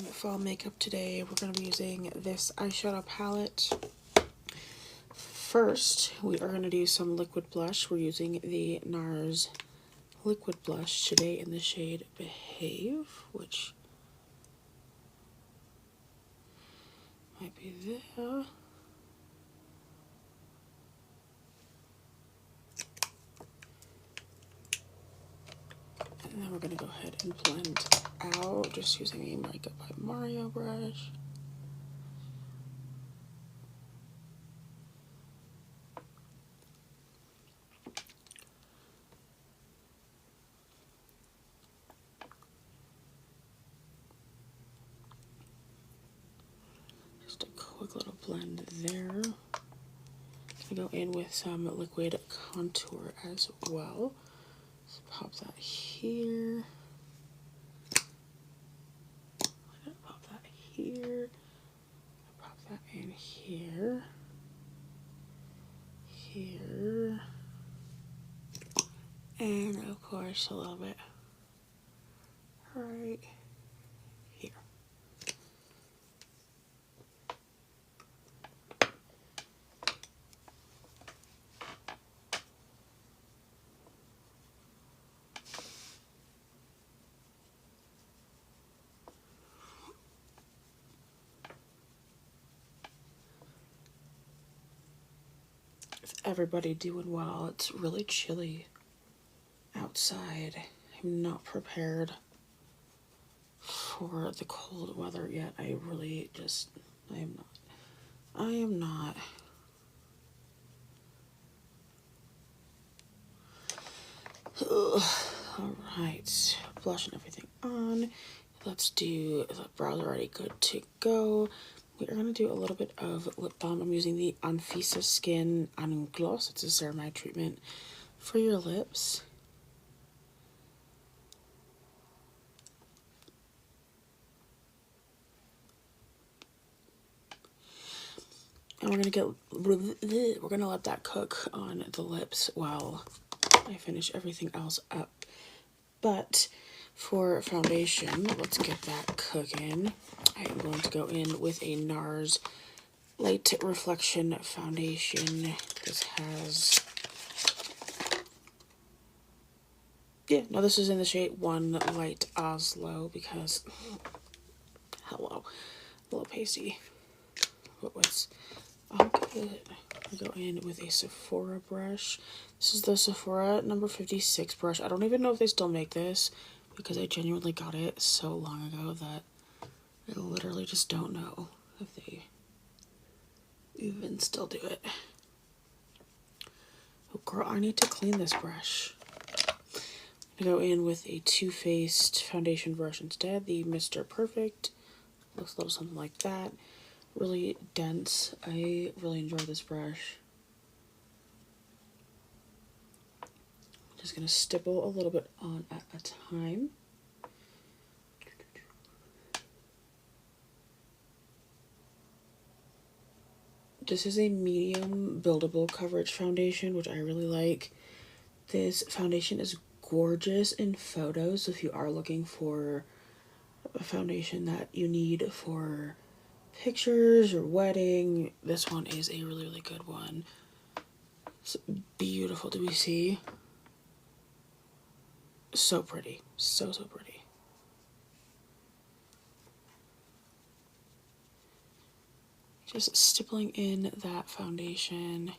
Fall makeup today. We're going to be using this eyeshadow palette. First, we are going to do some liquid blush. We're using the NARS liquid blush today in the shade Behave, which might be there. And then we're going to go ahead and blend out just using a Makeup by Mario brush. Just a quick little blend there. I'm going to go in with some liquid contour as well. So pop that here. Pop that here. Pop that in here. Here. And of course a little bit right here. Is everybody doing well? It's really chilly outside. I'm not prepared for the cold weather yet. I am not. Ugh. All right, blush and everything on. Let's do the brows already good to go. We are going to do a little bit of lip balm. I'm using the Anfisa Skin Gloss. It's a ceramide treatment for your lips. And we're gonna let that cook on the lips while I finish everything else up. But for foundation, let's get that cooking. I am going to go in with a NARS Light Reflection Foundation. This has, this is in the shade One Light Oslo because, hello, a little pasty. But what's all good? I go in with a Sephora brush. This is the Sephora number 56 brush. I don't even know if they still make this because I genuinely got it so long ago that I literally just don't know if they even still do it. Oh girl, I need to clean this brush. I'm gonna go in with a Too Faced foundation brush instead, the Mr. Perfect. Looks a little something like that. Really dense. I really enjoy this brush. Just gonna stipple a little bit on at a time. This is a medium buildable coverage foundation, which I really like. This foundation is gorgeous in photos. If you are looking for a foundation that you need for pictures or wedding, this one is a really, really good one. It's beautiful to see. So pretty. So pretty. Just stippling in that foundation.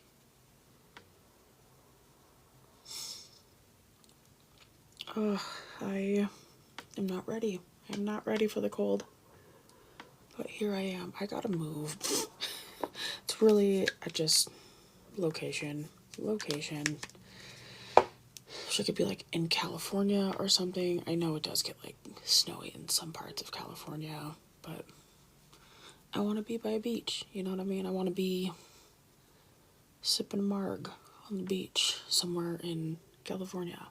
I am not ready. I'm not ready for the cold. But here I am. I gotta move. It's really just location. Wish I could be like in California or something. I know it does get like snowy in some parts of California, but I want to be by a beach. You know what I mean? I want to be sipping a marg on the beach somewhere in California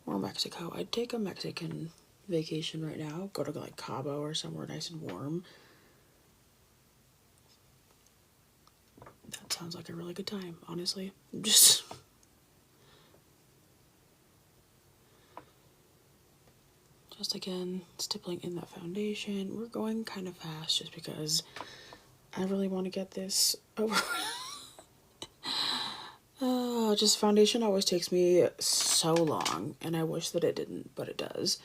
or Mexico. I'd take a Mexican vacation right now. Go to like Cabo or somewhere nice and warm. That sounds like a really good time, honestly. Just again, stippling in that foundation. We're going kind of fast just because I really want to get this over. Just foundation always takes me so long, and I wish that it didn't, but it does.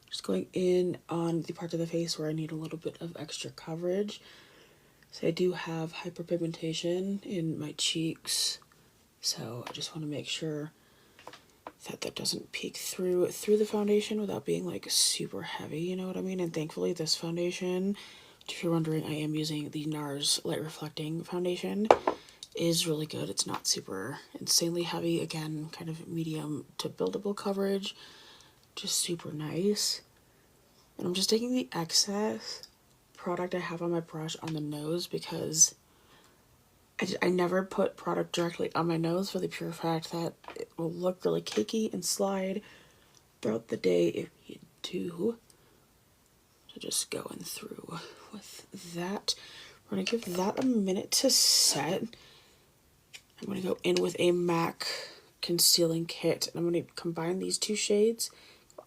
Just going in on the part of the face where I need a little bit of extra coverage. So I do have hyperpigmentation in my cheeks, so I just want to make sure that that doesn't peek through the foundation without being like super heavy, you know what I mean? And thankfully this foundation, if you're wondering, I am using the NARS Light Reflecting Foundation, is really good. It's not super insanely heavy. Again, kind of medium to buildable coverage. Just super nice. And I'm just taking the excess product I have on my brush on the nose because I never put product directly on my nose for the pure fact that it will look really cakey and slide throughout the day if you do. So just going through with that. We're going to give that a minute to set. I'm going to go in with a MAC concealing kit. And I'm going to combine these two shades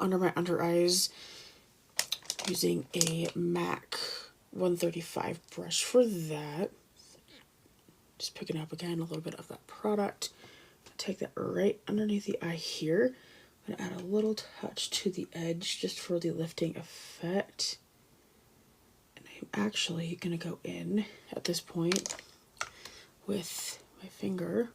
under my under eyes using a MAC 135 brush for that. Just picking up again a little bit of that product. Take that right underneath the eye here. I'm going to add a little touch to the edge just for the lifting effect. And I'm actually going to go in at this point with my finger.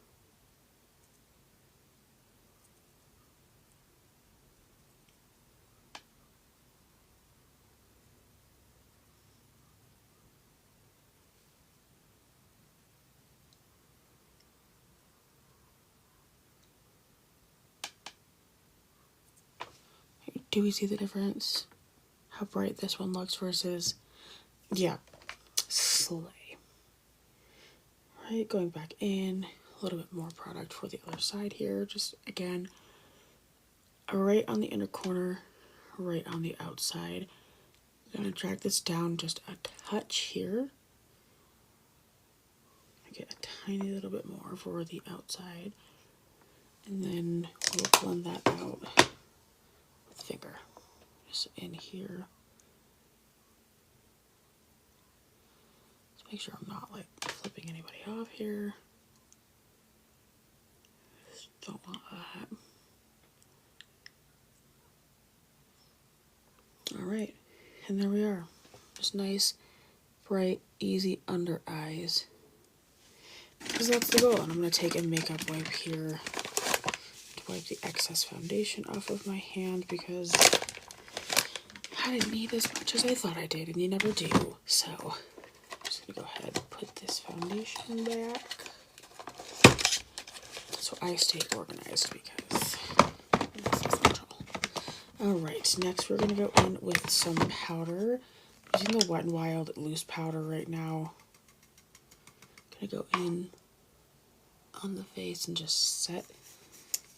Do we see the difference? How bright this one looks versus, yeah, slay. Right, going back in, a little bit more product for the other side here. Just, again, right on the inner corner, right on the outside. I'm going to drag this down just a touch here. I get a tiny little bit more for the outside. And then we'll blend that out with the finger. Just in here. Let's make sure I'm not like flipping anybody off here. Just don't want that. Alright, and there we are. Just nice, bright, easy under eyes. Because that's the goal. And I'm going to take a makeup wipe here to wipe the excess foundation off of my hand because I didn't need as much as I thought I did, and you never do. So I'm just going to go ahead and put this foundation back so I stay organized because that's essential. Alright, next we're going to go in with some powder. I'm using the Wet n Wild loose powder right now. I'm going to go in on the face and just set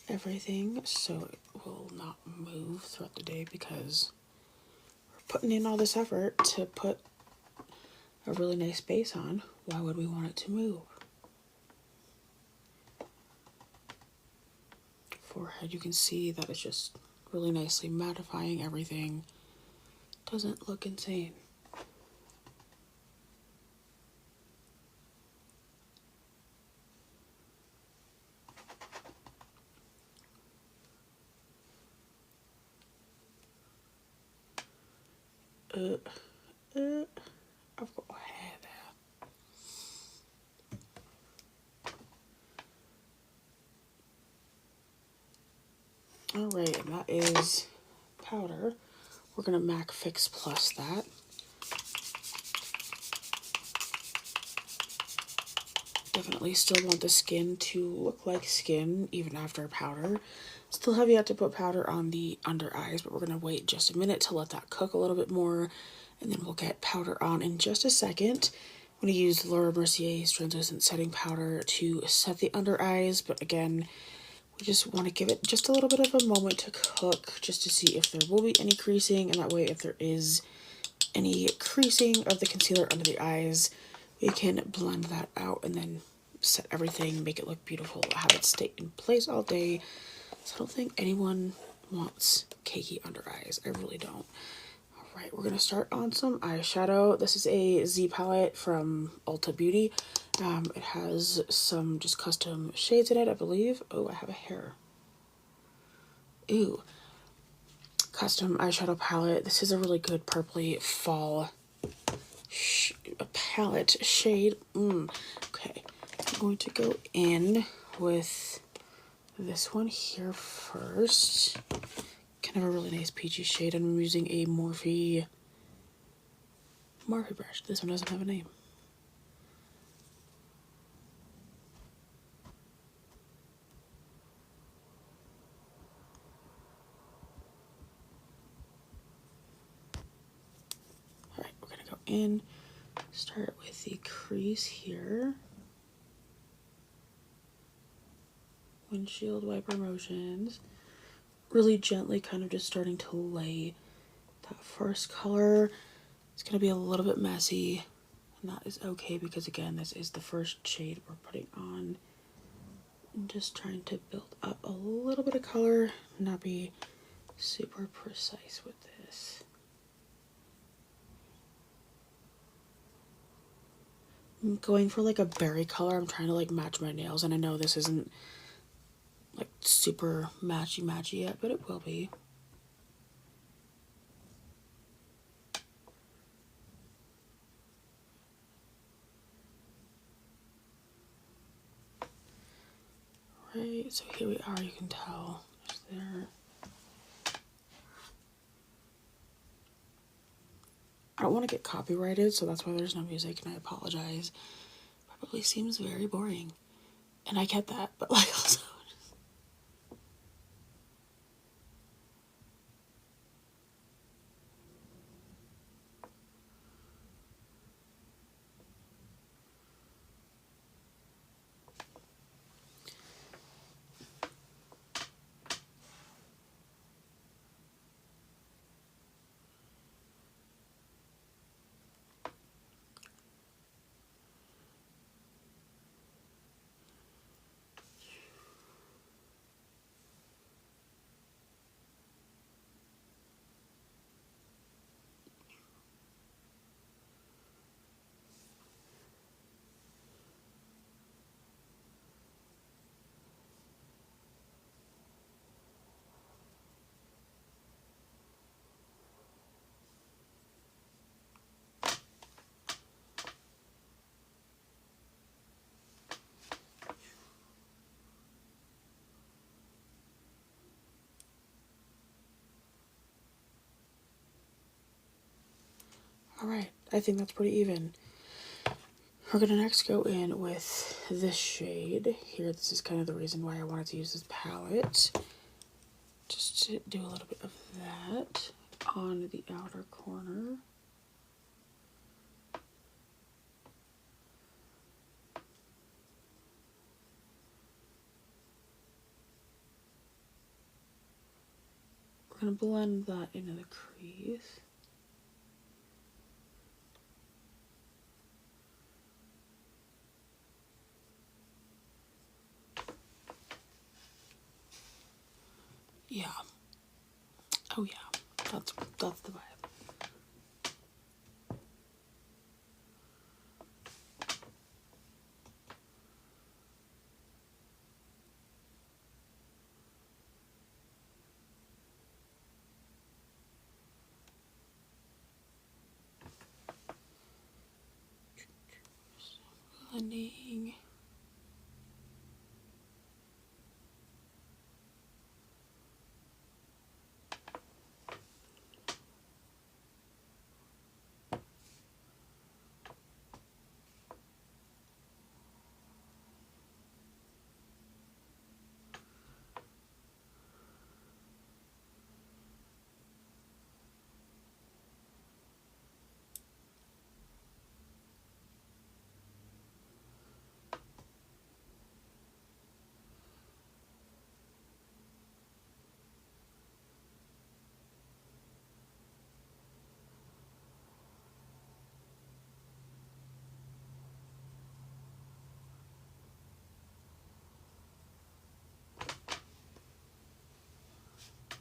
everything so it will not move throughout the day because we're putting in all this effort to put a really nice base on. Why would we want it to move? Forehead, you can see that it's just really nicely mattifying everything. Doesn't look insane. I've got hair there. Alright, and that is powder. We're going to MAC Fix Plus that. Definitely still want the skin to look like skin even after powder. Still have yet to put powder on the under eyes, but we're going to wait just a minute to let that cook a little bit more, and then we'll get powder on in just a second. I'm going to use Laura Mercier's translucent setting powder to set the under eyes, but again, we just want to give it just a little bit of a moment to cook just to see if there will be any creasing, and that way if there is any creasing of the concealer under the eyes, we can blend that out and then set everything, make it look beautiful, have it stay in place all day. So I don't think anyone wants cakey under eyes. I really don't. Alright, we're going to start on some eyeshadow. This is a Z palette from Ulta Beauty. It has some just custom shades in it, I believe. Oh, I have a hair. Ooh. Custom eyeshadow palette. This is a really good purpley fall palette shade. Okay, I'm going to go in with this one here first. Kind of a really nice peachy shade. I'm using a Morphe brush. This one doesn't have a name. Alright, we're gonna go in, start with the crease here. Windshield wiper motions. Really gently kind of just starting to lay that first color. It's going to be a little bit messy, and that is okay because, again, this is the first shade we're putting on. I'm just trying to build up a little bit of color, not be super precise with this. I'm going for like a berry color. I'm trying to like match my nails, and I know this isn't like super matchy yet, but it will be. Right, so here we are, you can tell. There's there. I don't want to get copyrighted, so that's why there's no music, and I apologize. Probably seems very boring. And I get that, but like also alright, I think that's pretty even. We're gonna next go in with this shade here. This is kind of the reason why I wanted to use this palette. Just to do a little bit of that on the outer corner. We're gonna blend that into the crease. Yeah. Oh yeah. That's the vibe. Blending.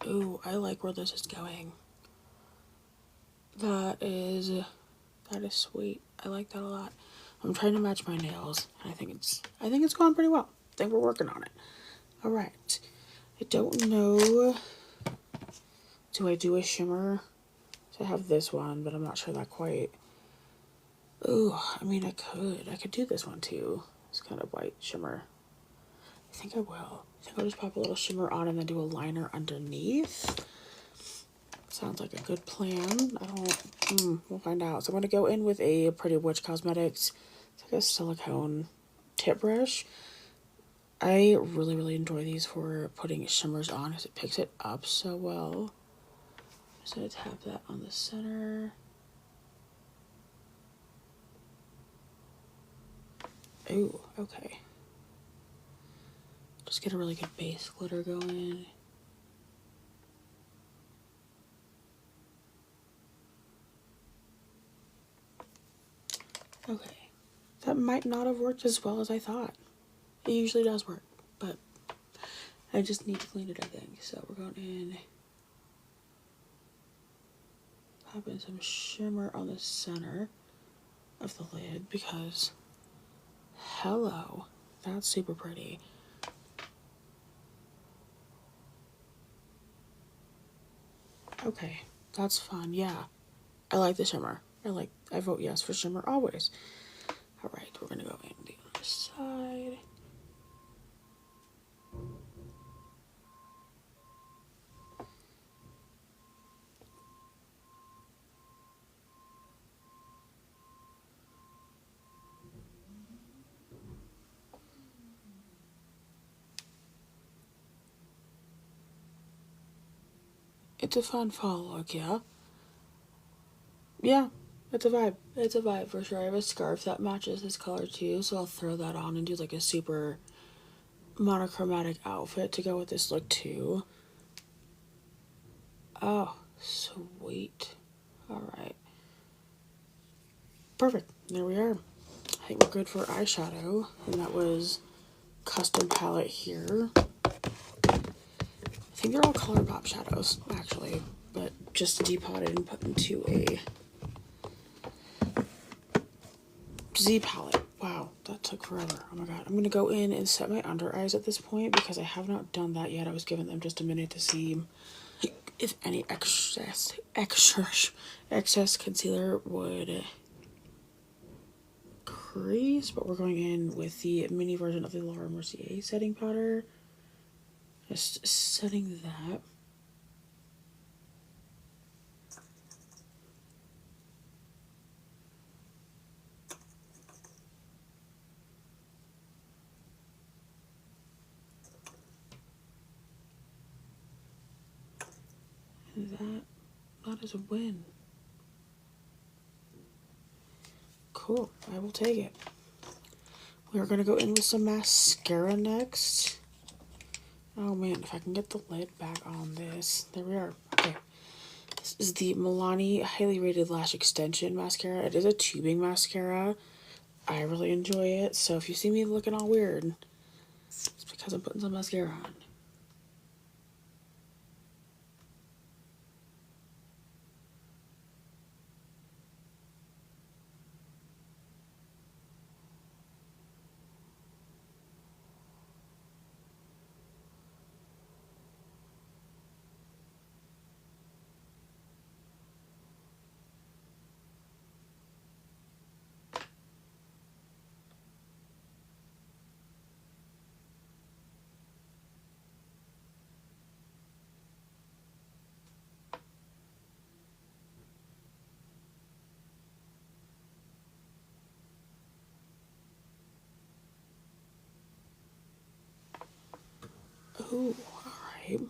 Ooh, I like where this is going. That is sweet. I like that a lot. I'm trying to match my nails. I think it's going pretty well. I think we're working on it. All right. I don't know. Do I do a shimmer? So I have this one, but I'm not sure that quite. Ooh, I mean, I could do this one too. It's kind of white shimmer. I think I will. I think I'll just pop a little shimmer on and then do a liner underneath. Sounds like a good plan. We'll find out. So I'm going to go in with a Pretty Witch Cosmetics. It's like a silicone tip brush. I really, really enjoy these for putting shimmers on because it picks it up so well. Just going to tap that on the center. Ooh, okay. Just get a really good base glitter going. Okay. That might not have worked as well as I thought. It usually does work, but I just need to clean it, I think. So we're going in, pop in some shimmer on the center of the lid because, hello, that's super pretty. Okay, that's fun. Yeah, I like the shimmer. I vote yes for shimmer always. All right, we're gonna go in the other side. It's a fun fall look, yeah? Yeah, it's a vibe. It's a vibe for sure. I have a scarf that matches this color too, so I'll throw that on and do like a super monochromatic outfit to go with this look too. Oh, sweet. Alright. Perfect. There we are. I think we're good for eyeshadow. And that was custom palette here. I think they're all ColourPop shadows, actually. But just depotted and put into a Z palette. Wow, that took forever. Oh my god. I'm going to go in and set my under eyes at this point because I have not done that yet. I was giving them just a minute to see if any excess concealer would crease, but we're going in with the mini version of the Laura Mercier setting powder. Just setting that. And that is a win. Cool, I will take it. We're gonna go in with some mascara next. Oh man, if I can get the lid back on this. There we are. Okay. This is the Milani Highly Rated Lash Extension Mascara. It is a tubing mascara. I really enjoy it, so if you see me looking all weird, it's because I'm putting some mascara on. Ooh, alright.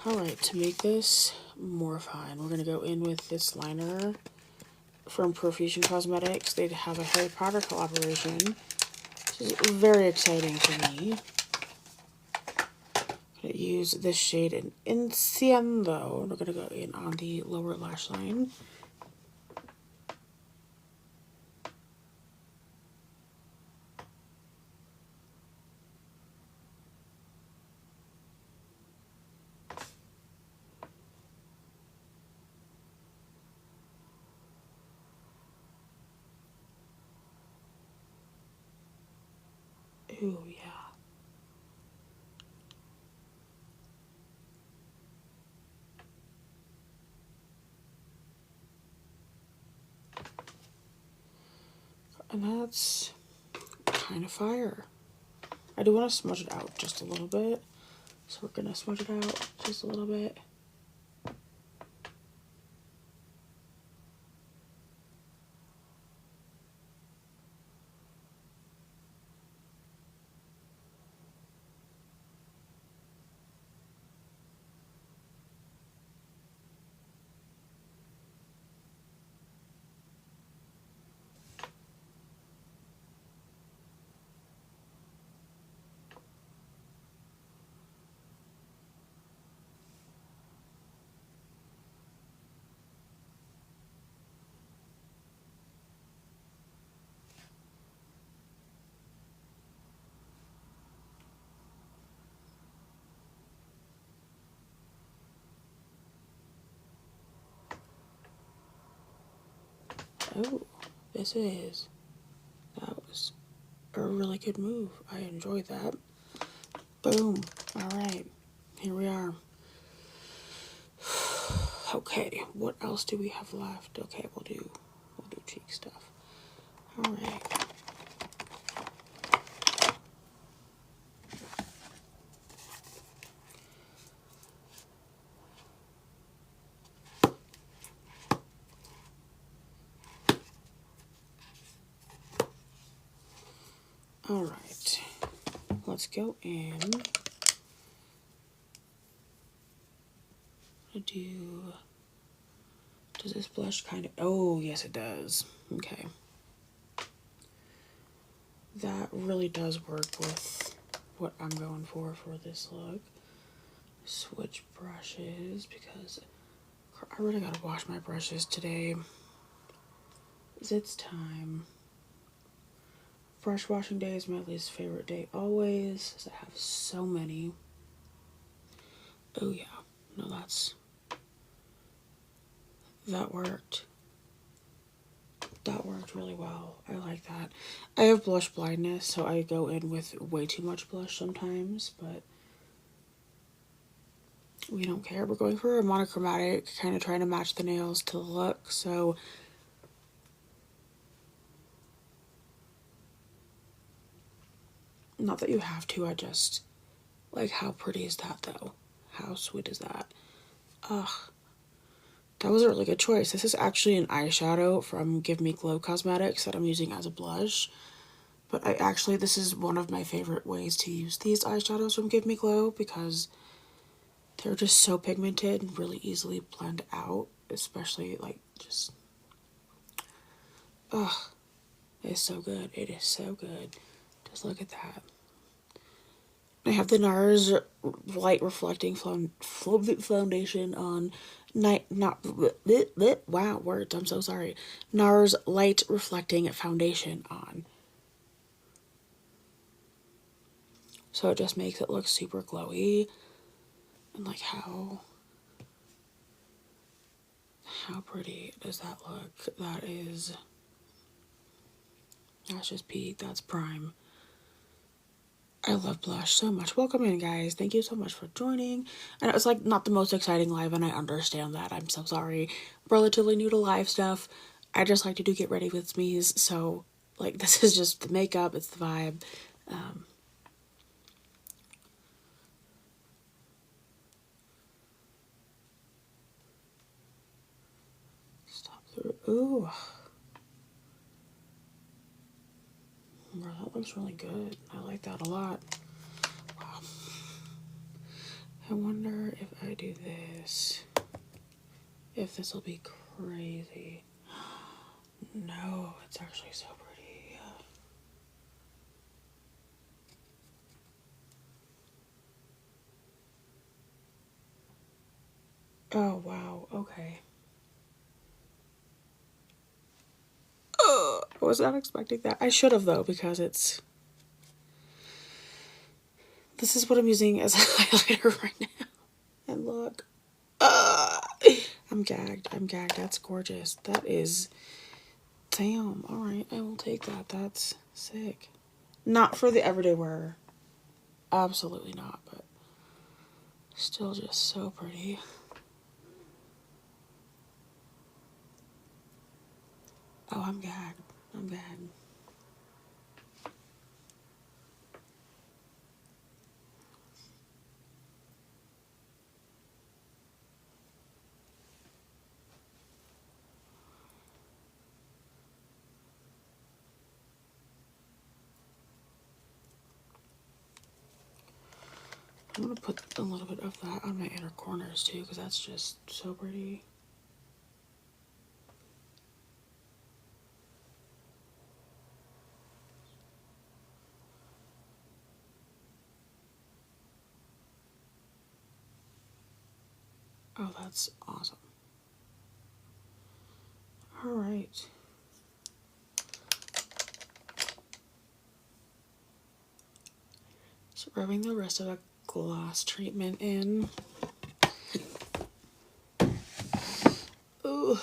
Alright, to make this more fun, we're going to go in with this liner from Profusion Cosmetics. They have a Harry Potter collaboration, which is very exciting for me. I'm going to use this shade in Enciendo. We're going to go in on the lower lash line. Ooh, yeah. And that's kind of fire. I do want to smudge it out just a little bit. So we're going to smudge it out just a little bit. Oh, that was a really good move. I enjoyed that. Boom. Alright, here we are. Okay, what else do we have left? Okay, we'll do cheek stuff. Alright. Alright. Let's go in. Does this blush kind of, oh yes it does. Okay. That really does work with what I'm going for this look. Switch brushes because I really gotta wash my brushes today. It's time. Brush washing day is my least favorite day always, because I have so many. Oh yeah, no, that worked. That worked really well. I like that. I have blush blindness, so I go in with way too much blush sometimes, but we don't care. We're going for a monochromatic, kind of trying to match the nails to the look, so not that you have to, I just like, how pretty is that though? How sweet is that? Ugh. That was a really good choice. This is actually an eyeshadow from Give Me Glow Cosmetics that I'm using as a blush. But this is one of my favorite ways to use these eyeshadows from Give Me Glow because they're just so pigmented and really easily blend out. Especially, like, just, ugh. It's so good. It is so good. Just look at that. I have the NARS Light Reflecting Foundation on. Wow, words, I'm so sorry. NARS Light Reflecting Foundation on. So it just makes it look super glowy. And like, how pretty does that look? That's just peak. That's prime. I love blush so much. Welcome in, guys. Thank you so much for joining. And it was like not the most exciting live, and I understand that. I'm so sorry. Relatively new to live stuff. I just like to do get ready with me's. So like, this is just the makeup. It's the vibe. Stop through. Ooh. That looks really good. I like that a lot. Wow. I wonder if I do this, if this will be crazy. No, it's actually so pretty. Oh, wow. Okay. I was not expecting that. I should have, though, because it's... This is what I'm using as a highlighter right now. And look. I'm gagged. I'm gagged. That's gorgeous. That is... Damn. Alright, I will take that. That's sick. Not for the everyday wear. Absolutely not, but... Still just so pretty. Oh, I'm gagged. I'm gagged. I'm going to put a little bit of that on my inner corners too, because that's just so pretty. Oh, that's awesome. All right. So rubbing the rest of the gloss treatment in. Ooh.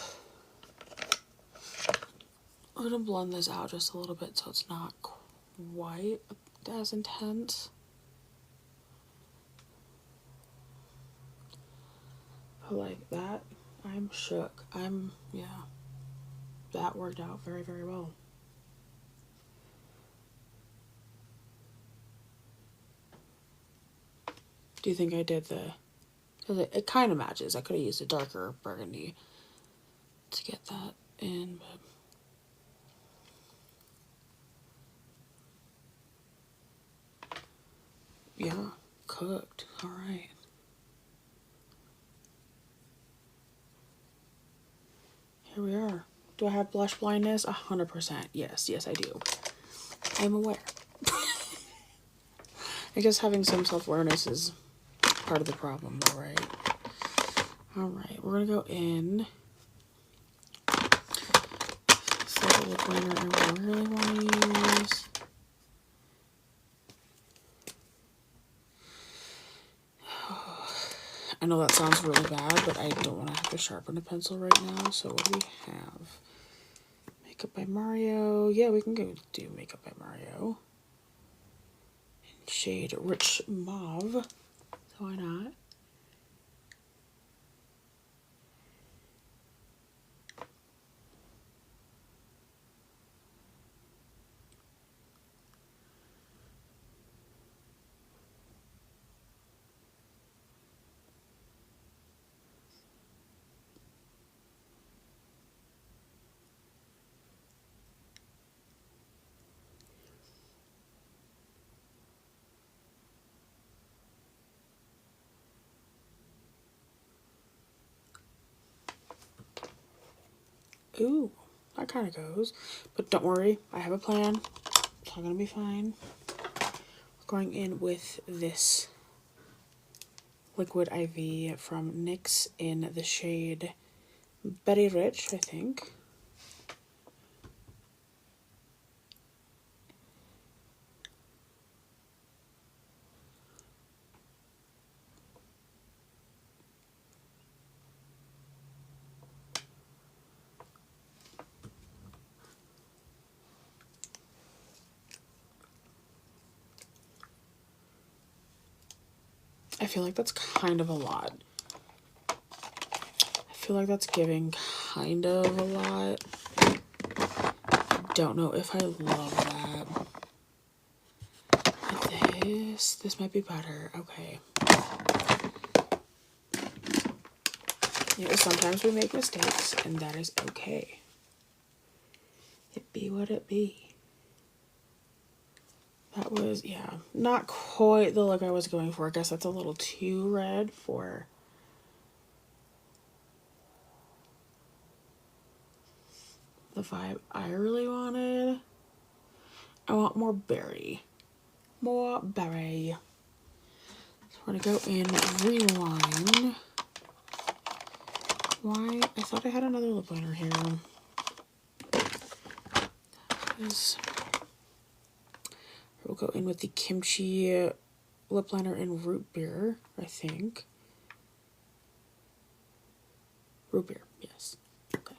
I'm gonna blend this out just a little bit so it's not quite as intense. But like that, I'm shook. Yeah. That worked out very, very well. Do you think I did the... Because it kind of matches. I could have used a darker burgundy to get that in, but... Yeah, cooked. All right. Here we are. Do I have blush blindness? 100%. Yes, yes I do. I'm aware. I guess having some self-awareness is part of the problem, though, right? All right, we're gonna go in. So the lip liner I really want to use. I know that sounds really bad, but I don't want to have to sharpen a pencil right now. So what do we have? Makeup by Mario. Yeah, we can go do Makeup by Mario. In shade Rich Mauve. So why not? Ooh, that kind of goes. But don't worry, I have a plan. It's all gonna be fine. We're going in with this Liquid IV from NYX in the shade Betty Rich, I think. I feel like that's kind of a lot. I feel like that's giving kind of a lot. I don't know if I love that. But this might be better. Okay. You know, sometimes we make mistakes, and that is okay. It be what it be. That was, yeah, not quite the look I was going for. I guess that's a little too red for the vibe I really wanted. I want more berry. More berry. So we're gonna go in Rewind. Why? I thought I had another lip liner here. We'll go in with the Kimchi lip liner in Root Beer, I think. Root Beer, yes. Okay.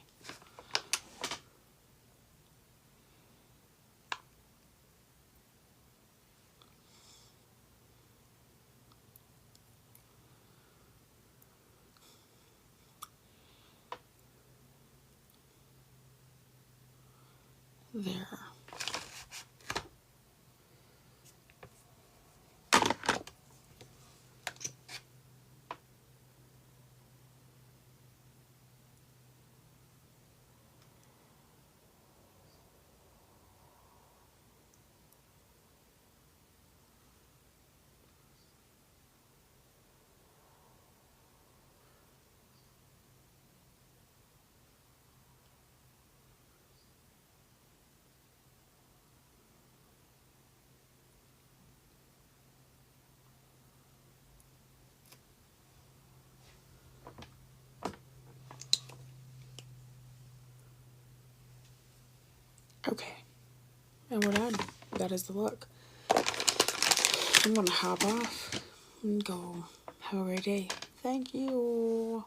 There. Okay. And we're done. That is the look. I'm gonna hop off and go have a great day. Thank you.